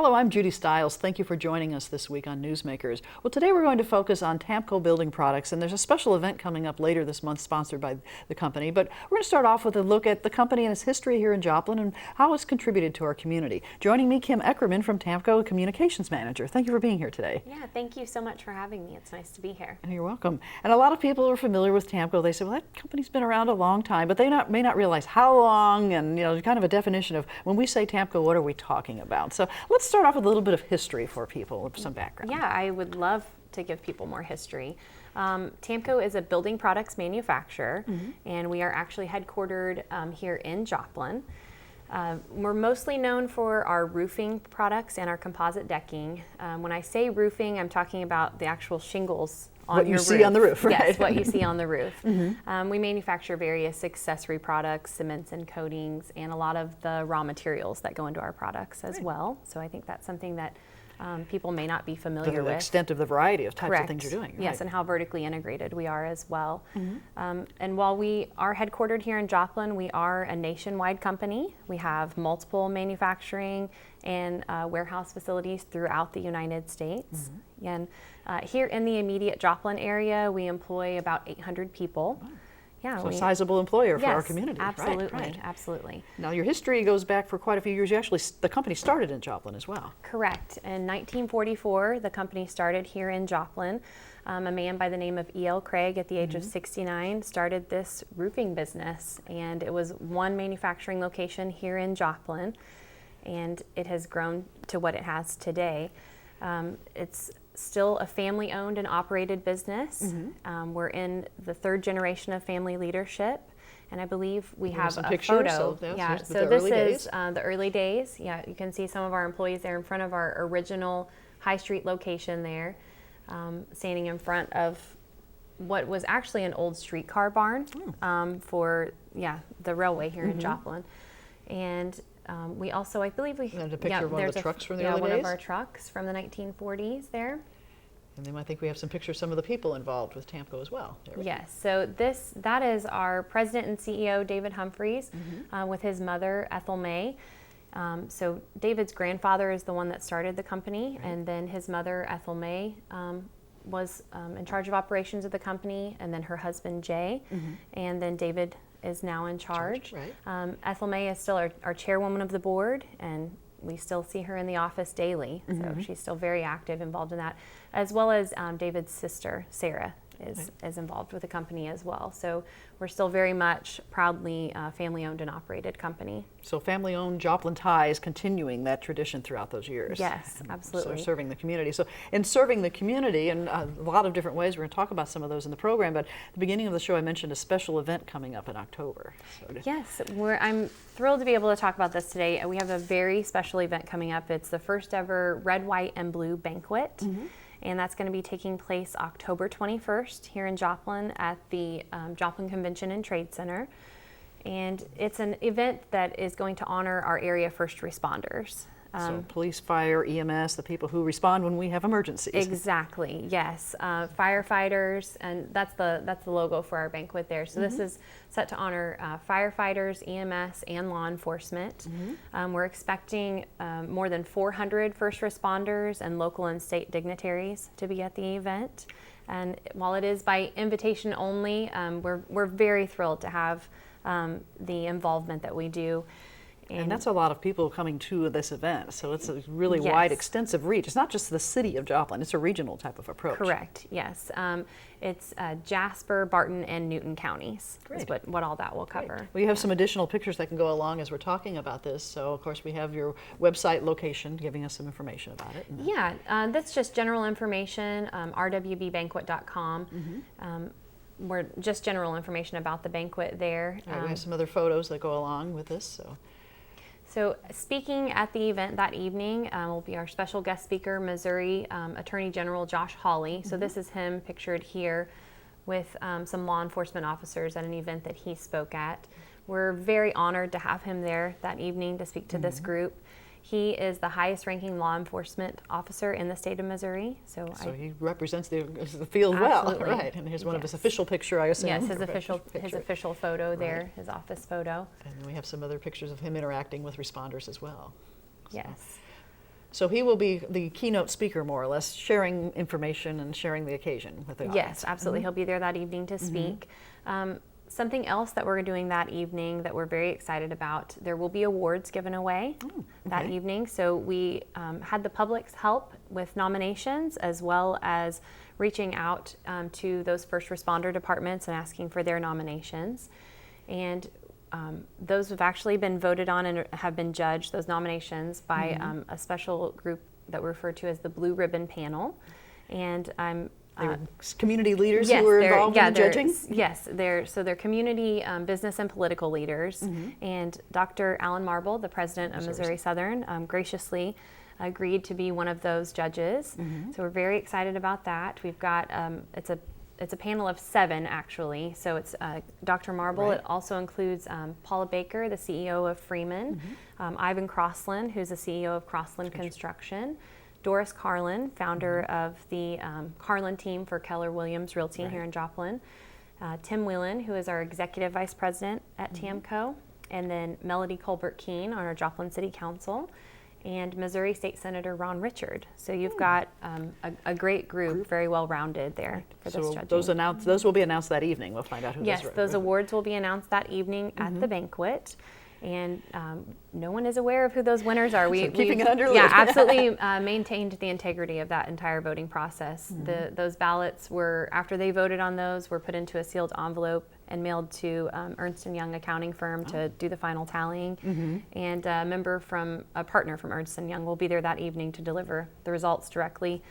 Hello, I'm Judy Stiles. Thank you for joining us this week on Newsmakers. Well, today we're going to focus on Tamko building products, and there's a special event coming up later this month sponsored by the company. But we're going to start off with a look at the company and its history here in Joplin and how it's contributed to our community. Joining me, Kim Eckerman from Tamko, Communications Manager. Thank you for being here today. Yeah, thank you so much for having me. It's nice to be here. You're welcome. And a lot of people are familiar with Tamko. They say, well, that company's been around a long time, but they may not realize how long, and kind of a definition of when we say Tamko, what are we talking about? So let's start off with a little bit of history for people, some background. Yeah, I would love to give people more history. Tamko is a building products manufacturer, and we are actually headquartered here in Joplin. We're mostly known for our roofing products and our composite decking. When I say roofing, I'm talking about the actual shingles on your roof. What you see on the roof, right? Yes, what you see on the roof. We manufacture various accessory products, cements and coatings, and a lot of the raw materials that go into our products as well. So I think that's something that people may not be familiar with. The extent of the variety of types Correct. of things you're doing. Yes, right. and how vertically integrated we are as well. And while we are headquartered here in Joplin, we are a nationwide company. We have multiple manufacturing and warehouse facilities throughout the United States. And here in the immediate Joplin area, we employ about 800 people. Wow. Yeah, So a sizable employer for our community. Absolutely, right. absolutely. Now your history goes back for quite a few years. The company started in Joplin as well. Correct. In 1944, the company started here in Joplin. A man by the name of E.L. Craig at the age of 69 started this roofing business, and it was one manufacturing location here in Joplin, and it has grown to what it has today. It's still a family-owned and operated business. We're in the third generation of family leadership, and I believe we have some a pictures, photo. So this is the early days. Yeah, you can see some of our employees there in front of our original High Street location there, standing in front of what was actually an old streetcar barn for the railway here in Joplin. And we also, I believe we have a picture of one of the trucks from the early days? one of our trucks from the 1940s there. And then I think we have some pictures of some of the people involved with Tamko as well. Yes, so that is our president and CEO, David Humphreys, with his mother, Ethel May. So David's grandfather is the one that started the company, and then his mother, Ethel May, was in charge of operations of the company, and then her husband, Jay, and then David is now in charge. Right. Ethel May is still our chairwoman of the board, and we still see her in the office daily. So she's still very active, involved in that, as well as David's sister, Sarah, is involved with the company as well. So we're still very much proudly family-owned and operated company. So family-owned Joplin ties continuing that tradition throughout those years. Yes, absolutely. So serving the community. So in serving the community in a lot of different ways, we're going to talk about some of those in the program, but at the beginning of the show I mentioned a special event coming up in October. Yes, I'm thrilled to be able to talk about this today. We have a very special event coming up. It's the first ever Red, White, and Blue banquet. And that's going to be taking place October 21st here in Joplin at the Joplin Convention and Trade Center. And it's an event that is going to honor our area first responders. So police, fire, EMS, the people who respond when we have emergencies. Exactly, yes. Firefighters, and that's the logo for our banquet there. So this is set to honor firefighters, EMS, and law enforcement. We're expecting more than 400 first responders and local and state dignitaries to be at the event. And while it is by invitation only, we're very thrilled to have the involvement that we do. And that's a lot of people coming to this event, so it's a really wide, extensive reach. It's not just the city of Joplin, it's a regional type of approach. Correct, yes. It's Jasper, Barton, and Newton counties is what all that will cover. Well, you have some additional pictures that can go along as we're talking about this, so of course we have your website location giving us some information about it. Yeah, that's just general information, rwbbanquet.com. We're just general information about the banquet there. We have some other photos that go along with this. So speaking at the event that evening will be our special guest speaker, Missouri Attorney General Josh Hawley. So this is him pictured here with some law enforcement officers at an event that he spoke at. We're very honored to have him there that evening to speak to this group. He is the highest ranking law enforcement officer in the state of Missouri. So he represents the field well, right? And here's one of his official picture, I assume. Yes, his official photo there, his office photo. And then we have some other pictures of him interacting with responders as well. Yes. So he will be the keynote speaker, more or less, sharing information and sharing the occasion with the audience. Yes, absolutely. He'll be there that evening to speak. Something else that we're doing that evening that we're very excited about, there will be awards given away that evening. So we had the public's help with nominations, as well as reaching out to those first responder departments and asking for their nominations. And those have actually been voted on and have been judged, those nominations, by a special group that we refer to as the Blue Ribbon Panel. And They were community leaders who were involved in judging? Yes, they're community, business, and political leaders. And Dr. Alan Marble, the president of Missouri Southern, graciously agreed to be one of those judges. So we're very excited about that. We've got, it's a panel of 7, actually. So it's Dr. Marble. Right. It also includes Paula Baker, the CEO of Freeman, Ivan Crossland, who's the CEO of Crossland Construction, Doris Carlin, founder of the Carlin team for Keller Williams Realty here in Joplin, Tim Whelan, who is our executive vice president at Tamko, and then Melody Colbert-Keene on our Joplin City Council, and Missouri State Senator Ron Richard. So you've got a great group, very well rounded there for this judging. Those will be announced that evening. We'll find out who Yes, those awards will be announced that evening at the banquet. And no one is aware of who those winners are. So keeping it under loop. Yeah, absolutely maintained the integrity of that entire voting process. Those ballots were, after they voted on those, were put into a sealed envelope and mailed to Ernst & Young accounting firm to do the final tallying. And a partner from Ernst & Young will be there that evening to deliver the results directly,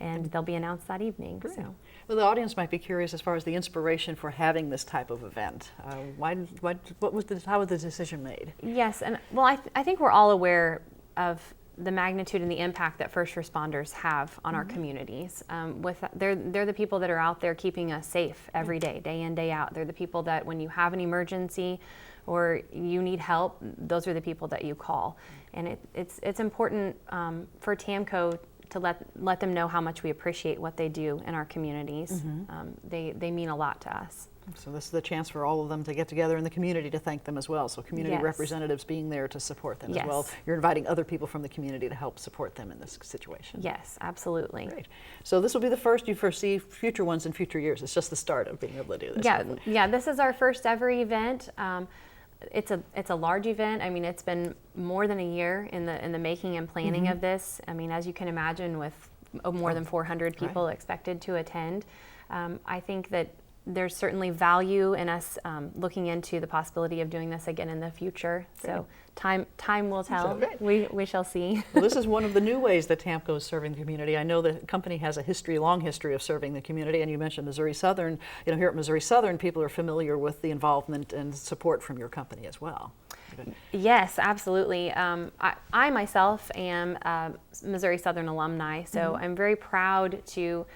and they'll be announced that evening. So. Well, the audience might be curious as far as the inspiration for having this type of event. How was the decision made? Yes, and well, I think we're all aware of the magnitude and the impact that first responders have on our communities. They're the people that are out there keeping us safe every day, day in, day out. They're the people that when you have an emergency or you need help, those are the people that you call. And it's important for Tamko to let them know how much we appreciate what they do in our communities. They mean a lot to us. So this is the chance for all of them to get together in the community to thank them as well. So community representatives being there to support them as well. You're inviting other people from the community to help support them in this situation. Yes, absolutely. Great. So this will be the first. You foresee future ones in future years. It's just the start of being able to do this. Yeah. This is our first ever event. It's a large event. I mean, it's been more than a year in the making and planning of this. I mean, as you can imagine, with more than 400 people expected to attend, I think that there's certainly value in us looking into the possibility of doing this again in the future. So time will tell. We shall see. Well, this is one of the new ways that Tamko is serving the community. I know the company has a long history of serving the community, and you mentioned Missouri Southern. You know, here at Missouri Southern, people are familiar with the involvement and support from your company as well. Yes, absolutely. I myself am a Missouri Southern alumni, so I'm very proud to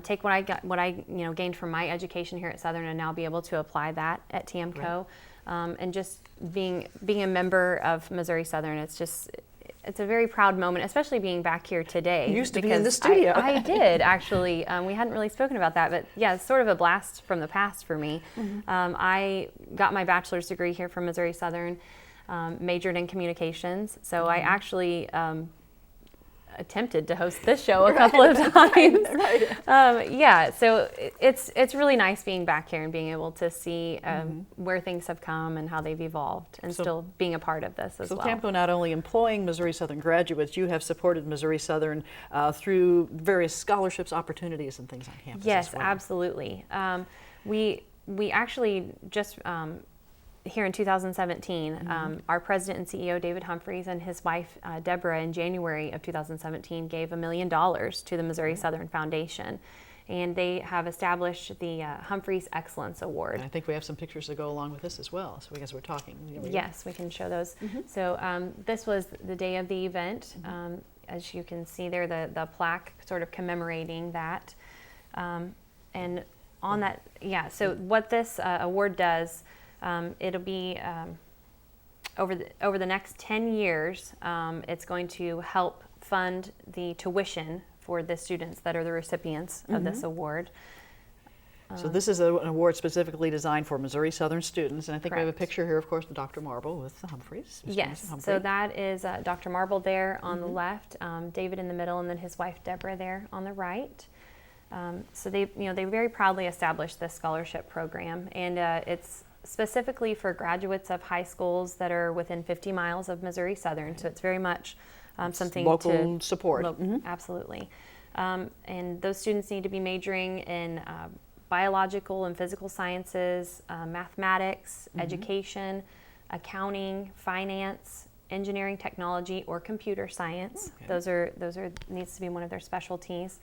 take what I gained from my education here at Southern and now be able to apply that at Tamko. And just being a member of Missouri Southern, it's a very proud moment, especially being back here today. You used to be in the studio. I did, actually. We hadn't really spoken about that, but yeah, it's sort of a blast from the past for me. I got my bachelor's degree here from Missouri Southern, majored in communications, so I actually attempted to host this show a couple of times. So it's really nice being back here and being able to see where things have come and how they've evolved, and still being a part of this as well. So Tamko not only employing Missouri Southern graduates, you have supported Missouri Southern through various scholarships, opportunities, and things on campus. Yes, as well. Absolutely. We actually just here in 2017, our president and CEO, David Humphreys, and his wife, Deborah, in January of 2017, gave $1 million to the Missouri Southern Foundation. And they have established the Humphreys Excellence Award. And I think we have some pictures to go along with this as well, so because we're talking. Yes, we can show those. So this was the day of the event. As you can see there, the plaque sort of commemorating that. And on that, so what this award does, it'll be over the next 10 years, it's going to help fund the tuition for the students that are the recipients of this award. So this is an award specifically designed for Missouri Southern students, and I think we have a Correct. picture here, of course, of Dr. Marble with the Humphreys. Mr. Yes, Humphrey. so that is Dr. Marble there on the left, David in the middle, and then his wife Deborah there on the right. So they very proudly established this scholarship program, and it's specifically for graduates of high schools that are within 50 miles of Missouri Southern. So it's very much something local support. Absolutely, and those students need to be majoring in biological and physical sciences, mathematics, education, accounting, finance, engineering, technology, or computer science. Okay. Those are needs to be one of their specialties.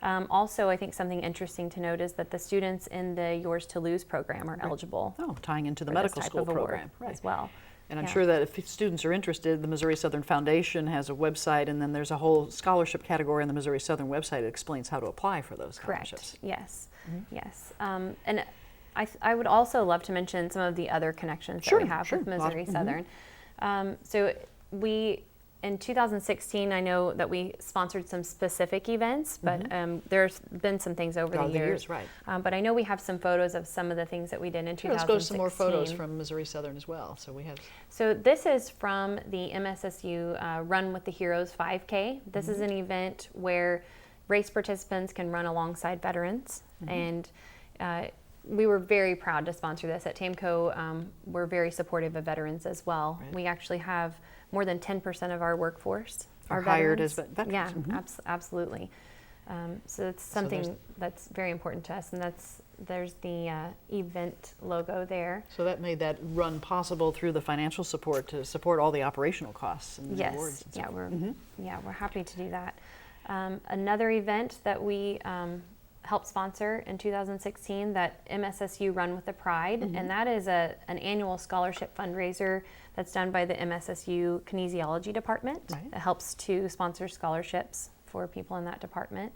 Also, I think something interesting to note is that the students in the Yours to Lose program are eligible. Oh, tying into the for this medical type school of award program. Right. as well. And I'm Yeah. sure that if students are interested, the Missouri Southern Foundation has a website, and then there's a whole scholarship category on the Missouri Southern website that explains how to apply for those scholarships. Correct. Yes. Yes. And I would also love to mention some of the other connections that we have with Missouri Southern. So we, in 2016, I know that we sponsored some specific events, but there's been some things over the years. Right. But I know we have some photos of some of the things that we did in 2016. Let's go to some more photos from Missouri Southern as well. So we have. So this is from the MSSU Run with the Heroes 5K. This is an event where race participants can run alongside veterans, and we were very proud to sponsor this. At Tamko, we're very supportive of veterans as well. Right. We actually have more than 10% of our workforce Are are hired veterans. as veterans. Yeah, absolutely. So it's something that's very important to us, and there's the event logo there. So that made that run possible through the financial support to support all the operational costs and the awards. Yes, And we're happy to do that. Another event that we helped sponsor in 2016, that MSSU Run with the Pride, and that is an annual scholarship fundraiser that's done by the MSSU Kinesiology Department. Right. It helps to sponsor scholarships for people in that department.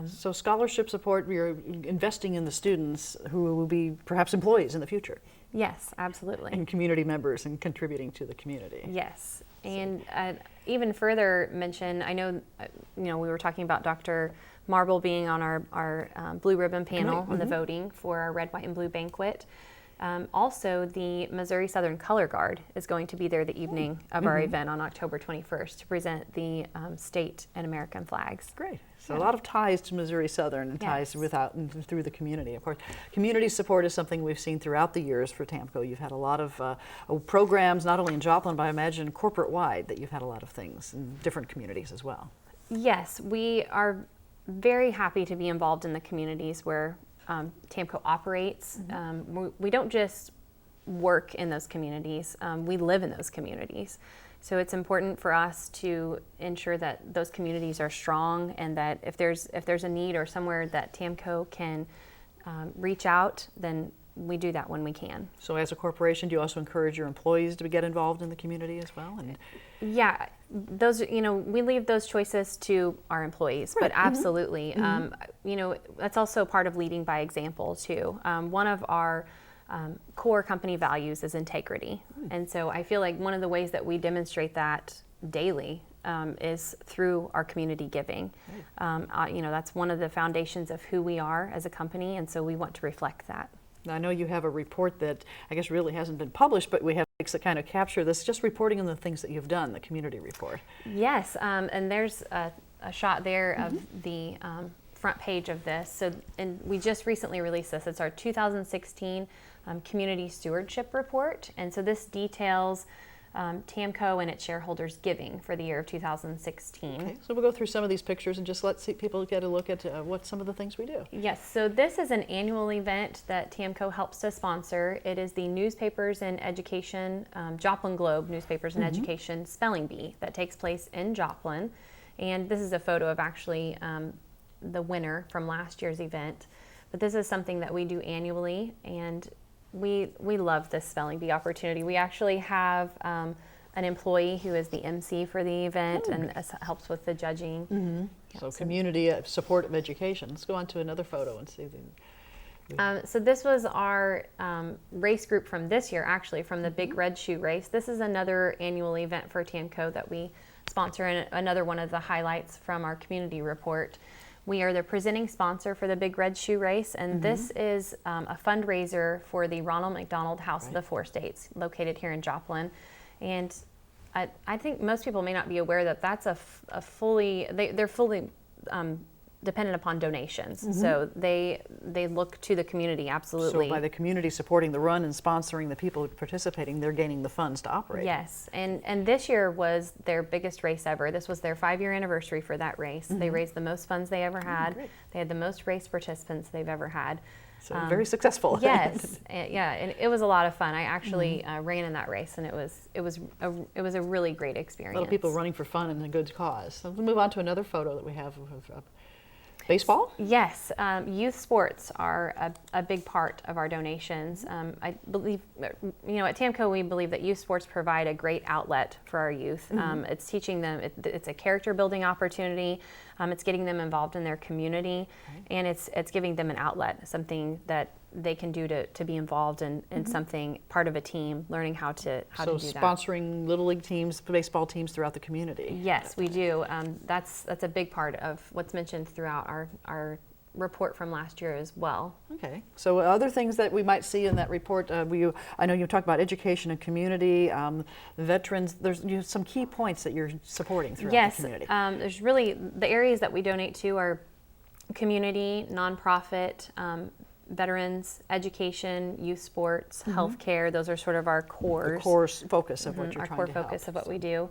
So scholarship support, you're investing in the students who will be perhaps employees in the future, Yes, absolutely. and community members and contributing to the community. Yes, and even further mention, I know, we were talking about Dr. Marble being on our blue ribbon panel on the voting for our red, white, and blue banquet. Also, the Missouri Southern Color Guard is going to be there the evening of our event on October 21st to present the state and American flags. Great. So a lot of ties to Missouri Southern and ties Yes. without and through the community. Of course, community support is something we've seen throughout the years for Tamko. You've had a lot of programs, not only in Joplin, but I imagine corporate-wide, that you've had a lot of things in different communities as well. Yes, we are very happy to be involved in the communities where Tamko operates. We don't just work in those communities, we live in those communities. So it's important for us to ensure that those communities are strong, and that if there's a need or somewhere that Tamko can reach out, then we do that when we can. So as a corporation, do you also encourage your employees to get involved in the community as well? And Yeah, those, we leave those choices to our employees, but absolutely. That's also part of leading by example too. One of our core company values is integrity. And so I feel like one of the ways that we demonstrate that daily is through our community giving. That's one of the foundations of who we are as a company, and so we want to reflect that. I know you have a report that I guess really hasn't been published, but we have to kind of capture this, just reporting on the things that you've done, the community report. Yes, and there's a shot there of the front page of this. And we just recently released this. It's our 2016 Community Stewardship Report. And so this details Tamko and its shareholders' giving for the year of 2016. Okay, so we'll go through some of these pictures and just let people get a look at what some of the things we do. Yes, so this is an annual event that Tamko helps to sponsor. It is the Newspapers and Education, Joplin Globe Newspapers and Education Spelling Bee that takes place in Joplin. And this is a photo of actually the winner from last year's event. But this is something that we do annually, and we love this spelling bee opportunity. We actually have an employee who is the MC for the event and helps with the judging. So community support of education. Let's go on to another photo and see. So this was our race group from this year, actually, from the Big Red Shoe Race. This is another annual event for Tamko that we sponsor, and another one of the highlights from our community report. We are the presenting sponsor for the Big Red Shoe Race, and this is a fundraiser for the Ronald McDonald House of the Four States, located here in Joplin. And I think most people may not be aware that that's they're fully dependent upon donations. So they look to the community, absolutely. So by the community supporting the run and sponsoring the people participating, they're gaining the funds to operate. Yes, and this year was their biggest race ever. This was their 5-year anniversary for that race. They raised the most funds they ever had. They had the most race participants they've ever had. So very successful. Yes, and it was a lot of fun. I actually ran in that race, and it was a really great experience. A lot of people running for fun and a good cause. So we'll move on to another photo that we have of baseball? Yes, youth sports are a big part of our donations. I believe, at Tamko we believe that youth sports provide a great outlet for our youth. It's teaching them, it's a character building opportunity, it's getting them involved in their community, and it's giving them an outlet, something that they can do to be involved in something, part of a team, learning how to do that. So sponsoring Little League teams, baseball teams throughout the community. Yes, we do. That's a big part of what's mentioned throughout our report from last year as well. Okay. So other things that we might see in that report, I know you talked about education and community, veterans. There's some key points that you're supporting throughout the community. Yes. There's really, the areas that we donate to are community, nonprofit, veterans, education, youth sports, healthcare. Those are sort of our cores. The core focus of what you're trying to help. Our core focus of what we do.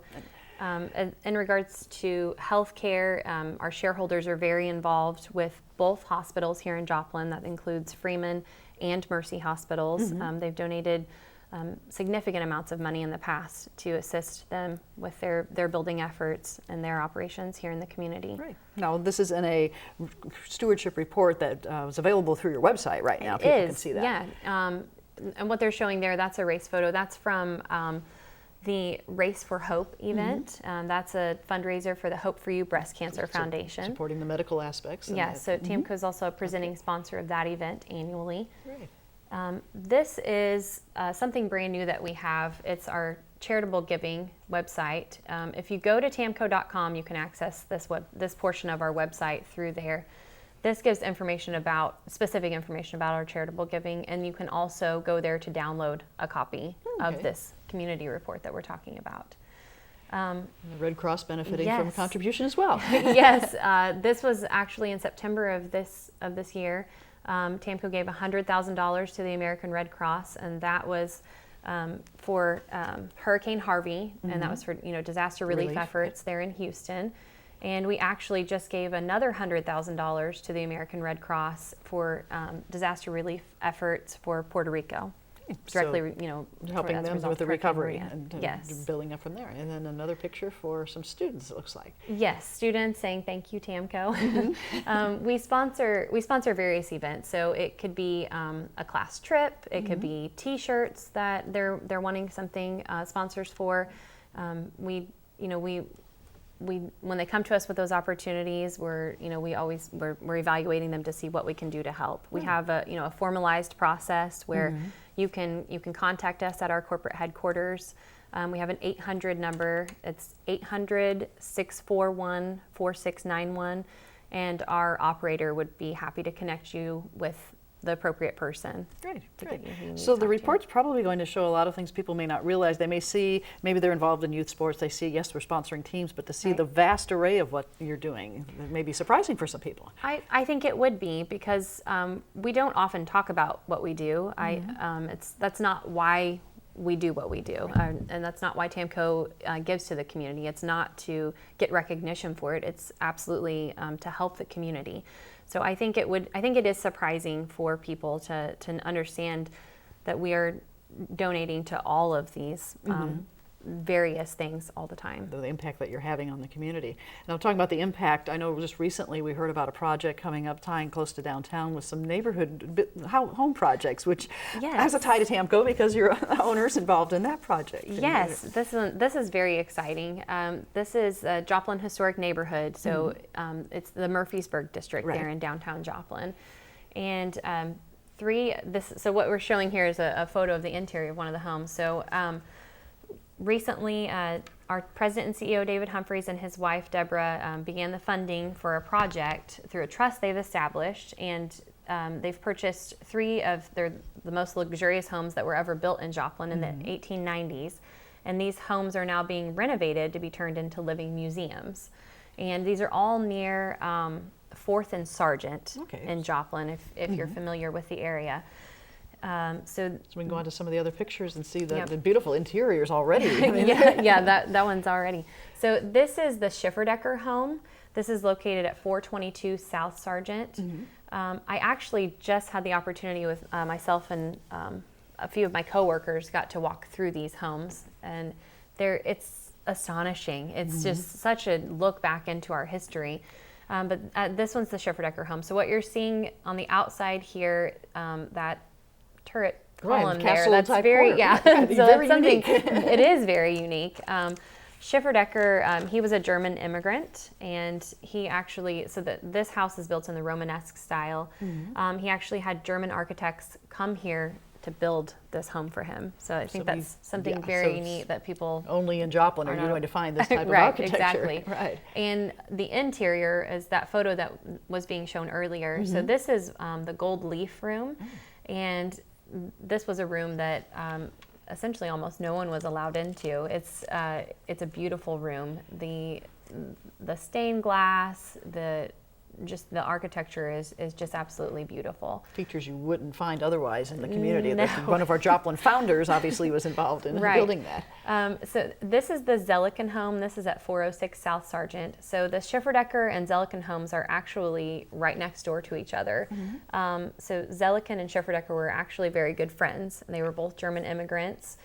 In regards to healthcare, our shareholders are very involved with both hospitals here in Joplin. That includes Freeman and Mercy hospitals. They've donated significant amounts of money in the past to assist them with their building efforts and their operations here in the community. Right. Now, this is in a stewardship report that is available through your website right now. People can see that. Yeah. And what they're showing there, that's a race photo. That's from the Race for Hope event. That's a fundraiser for the Hope for You Breast Cancer Foundation. Supporting the medical aspects. Yes, so Tamko is also a presenting sponsor of that event annually. Great. This is something brand new that we have. It's our charitable giving website. If you go to tamko.com, you can access this portion of our website through there. This gives specific information about our charitable giving, and you can also go there to download a copy of this community report that we're talking about. The Red Cross benefiting from a contribution as well. Yes, this was actually in September of this year. Tamko gave $100,000 to the American Red Cross, and that was for Hurricane Harvey, and that was for disaster relief efforts there in Houston. And we actually just gave another $100,000 to the American Red Cross for disaster relief efforts for Puerto Rico. Directly, helping them with the recovery and yes. building up from there. And then another picture for some students, it looks like. Yes, students saying thank you, Tamko. We sponsor various events, so it could be a class trip, it could be T-shirts that they're wanting something sponsors for. When they come to us with those opportunities, we're evaluating them to see what we can do to help. We have a formalized process where you can contact us at our corporate headquarters. We have an 800 number. It's 800-641-4691, and our operator would be happy to connect you with the appropriate person. Great. So the report's probably going to show a lot of things people may not realize. They may see, maybe they're involved in youth sports, they see, yes, we're sponsoring teams, but to see the vast array of what you're doing, it may be surprising for some people. I think it would be, because we don't often talk about what we do. That's not why we do what we do, and that's not why Tamko gives to the community. It's not to get recognition for it. It's absolutely to help the community. So I think it is surprising for people to understand that we are donating to all of these various things all the time. The impact that you're having on the community. Now, talking about the impact, I know just recently we heard about a project coming up tying close to downtown with some neighborhood home projects, which has a tie to Tamko because you're owners involved in that project. Yes, this is very exciting. This is a Joplin Historic Neighborhood, so it's the Murfreesburg district there in downtown Joplin. And so what we're showing here is a photo of the interior of one of the homes. So recently, our president and CEO, David Humphreys, and his wife, Deborah, began the funding for a project through a trust they've established, and they've purchased 3 of the most luxurious homes that were ever built in Joplin in the 1890s. And these homes are now being renovated to be turned into living museums. And these are all near 4th and Sargent in Joplin, if you're familiar with the area. So we can go on to some of the other pictures and see the beautiful interiors already. I mean, that one's already. So this is the Schifferdecker home. This is located at 422 South Sargent. I actually just had the opportunity with myself and a few of my coworkers got to walk through these homes, and it's astonishing. It's just such a look back into our history. But this one's the Schifferdecker home. So what you're seeing on the outside here, that turret column there, that's very corner. so very that's something. unique. It is very unique. Schifferdecker, he was a German immigrant, and he actually, this house is built in the Romanesque style. He actually had German architects come here to build this home for him. So I think that's something very neat that people... Only in Joplin are you going to find this type of right, architecture. Exactly. Right. And the interior is that photo that was being shown earlier. So this is the gold leaf room, and this was a room that essentially almost no one was allowed into. It's a beautiful room. The stained glass, the architecture is just absolutely beautiful. Features you wouldn't find otherwise in the community. No. One of our Joplin founders obviously was involved in building that. So this is the Zelliken home. This is at 406 South Sargent. So the Schifferdecker and Zelliken homes are actually right next door to each other. So Zelliken and Schifferdecker were actually very good friends. They were both German immigrants.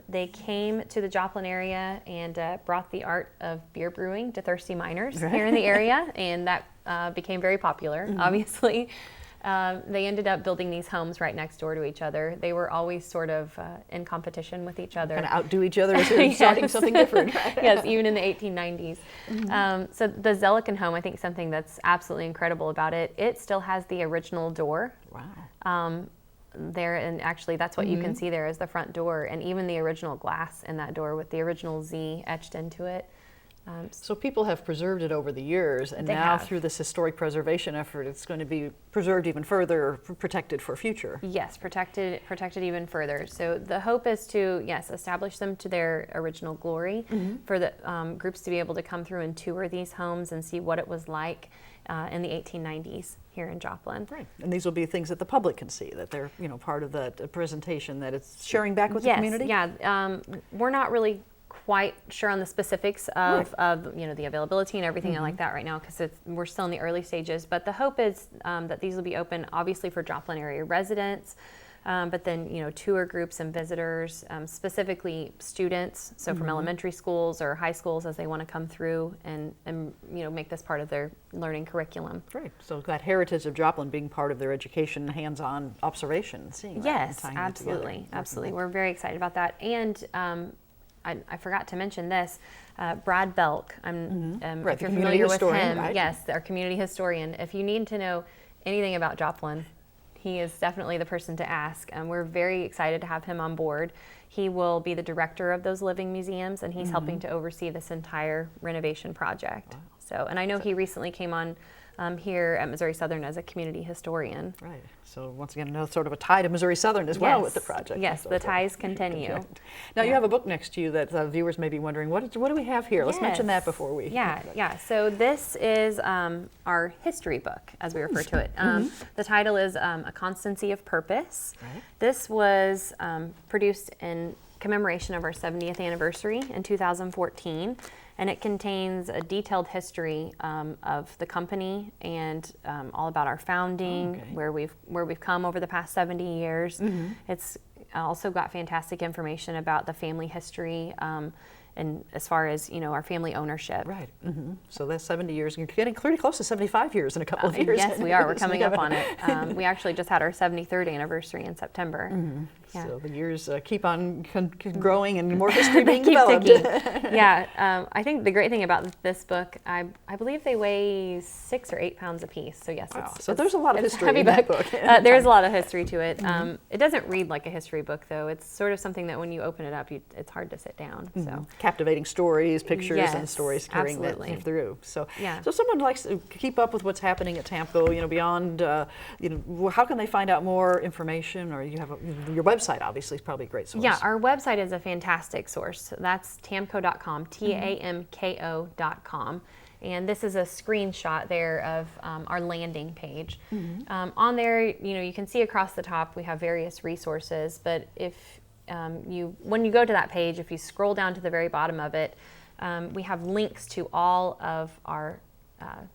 They came to the Joplin area and brought the art of beer brewing to thirsty miners here in the area, and that became very popular, obviously. They ended up building these homes right next door to each other. They were always sort of in competition with each other. Kind of outdo each other as they're starting something different. Yes, even in the 1890s. So the Zelliken home, I think something that's absolutely incredible about it, it still has the original door. Wow. There, and actually that's what you can see there is the front door, and even the original glass in that door with the original Z etched into it. So people have preserved it over the years, and now through this historic preservation effort, it's going to be preserved even further, protected for future. Yes, protected even further. So the hope is to, establish them to their original glory, for the groups to be able to come through and tour these homes and see what it was like in the 1890s here in Joplin. Right, and these will be things that the public can see, that they're part of that presentation, that it's sharing back with the community. We're not really quite sure on the specifics of the availability and everything like that right now, because we're still in the early stages. But the hope is that these will be open, obviously, for Joplin area residents, but then tour groups and visitors, specifically students, so from elementary schools or high schools as they want to come through and make this part of their learning curriculum. Great. So that heritage of Joplin being part of their education, hands-on observation, seeing that. Yes, absolutely. We're very excited about that. And I forgot to mention this, Brad Belk. If you're familiar with him, yes, our community historian. If you need to know anything about Joplin, he is definitely the person to ask. We're very excited to have him on board. He will be the director of those living museums, and he's helping to oversee this entire renovation project. Wow. So, and I know he recently came on here at Missouri Southern as a community historian. Right. So once again, another sort of a tie to Missouri Southern as well with the project. Yes, the ties continue. Now you have a book next to you that viewers may be wondering, what do we have here? Let's mention that before we... So this is our history book, as we refer to it. The title is A Constancy of Purpose. Right. This was produced in commemoration of our 70th anniversary in 2014. And it contains a detailed history of the company and all about our founding, where we've come over the past 70 years. It's also got fantastic information about the family history and as far as our family ownership. Right. So that's 70 years. You're getting pretty close to 75 years in a couple of years. Yes, we are. We're coming up on it. We actually just had our 73rd anniversary in September. Yeah. So the years keep on growing and more history being Keep developed. ticking. Yeah, I think the great thing about this book, I believe they weigh 6 or 8 pounds apiece. So yes, Wow. So there's a lot of it's a history heavy in that book. There is a lot of history to it. It doesn't read like a history book, though. It's sort of something that when you open it up, it's hard to sit down. So captivating stories, pictures, and Yes, stories carrying that absolutely. through. So, Yeah. so if someone likes to keep up with what's happening at Tamko, beyond, how can they find out more information? Or you have your website, obviously, is probably a great source. Yeah, our website is a fantastic source. That's tamko.com, TAMKO.com. And this is a screenshot there of our landing page. On there, you can see across the top we have various resources, but if when you go to that page, if you scroll down to the very bottom of it, we have links to all of our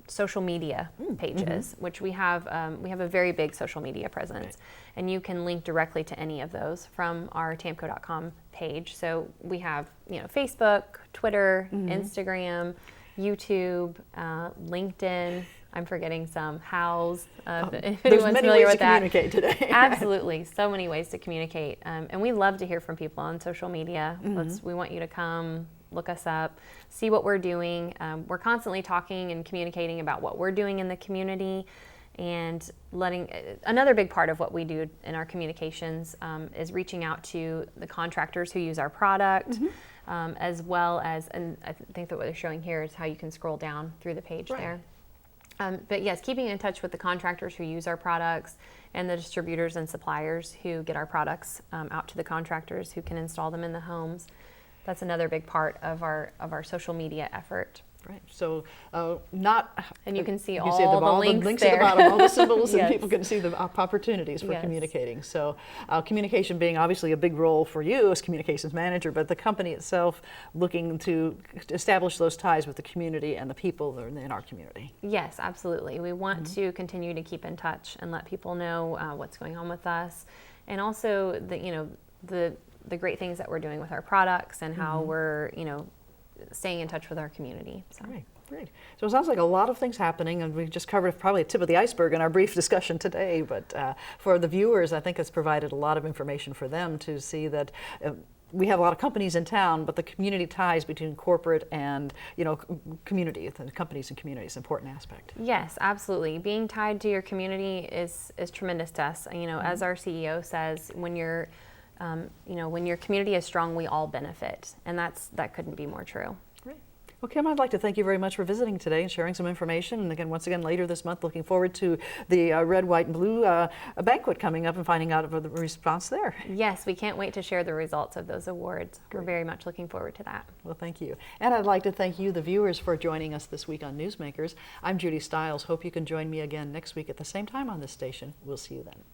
social media pages, which we have a very big social media presence, and you can link directly to any of those from our tamko.com page. So we have Facebook, Twitter, Instagram, YouTube, LinkedIn. I'm forgetting some. Howls. If There's anyone's many familiar ways with to that. communicate today. Absolutely, so many ways to communicate, and we love to hear from people on social media. We want you to come look us up, see what we're doing. We're constantly talking and communicating about what we're doing in the community, and another big part of what we do in our communications is reaching out to the contractors who use our product, as well as, and I think that what they're showing here is how you can scroll down through the page there. But yes, keeping in touch with the contractors who use our products and the distributors and suppliers who get our products out to the contractors who can install them in the homes. That's another big part of our social media effort. Right. So and you can see the all the links at there. the bottom, all the symbols, Yes. and people can see the opportunities for communicating. So communication being obviously a big role for you as communications manager, but the company itself looking to establish those ties with the community and the people that are in our community. Yes, absolutely. We want to continue to keep in touch and let people know what's going on with us, and also the great things that we're doing with our products and how we're staying in touch with our community. So. Great, great. So it sounds like a lot of things happening, and we've just covered probably a tip of the iceberg in our brief discussion today, but for the viewers, I think it's provided a lot of information for them to see that we have a lot of companies in town, but the community ties between corporate and community, the companies and communities, is an important aspect. Yes, absolutely. Being tied to your community is tremendous to us. As our CEO says, when your community is strong, we all benefit, and that couldn't be more true. Great. Well, Kim, I'd like to thank you very much for visiting today and sharing some information. And again, once again, later this month, looking forward to the red, white, and blue banquet coming up and finding out about the response there. Yes, we can't wait to share the results of those awards. Great. We're very much looking forward to that. Well, thank you. And I'd like to thank you, the viewers, for joining us this week on Newsmakers. I'm Judy Stiles. Hope you can join me again next week at the same time on this station. We'll see you then.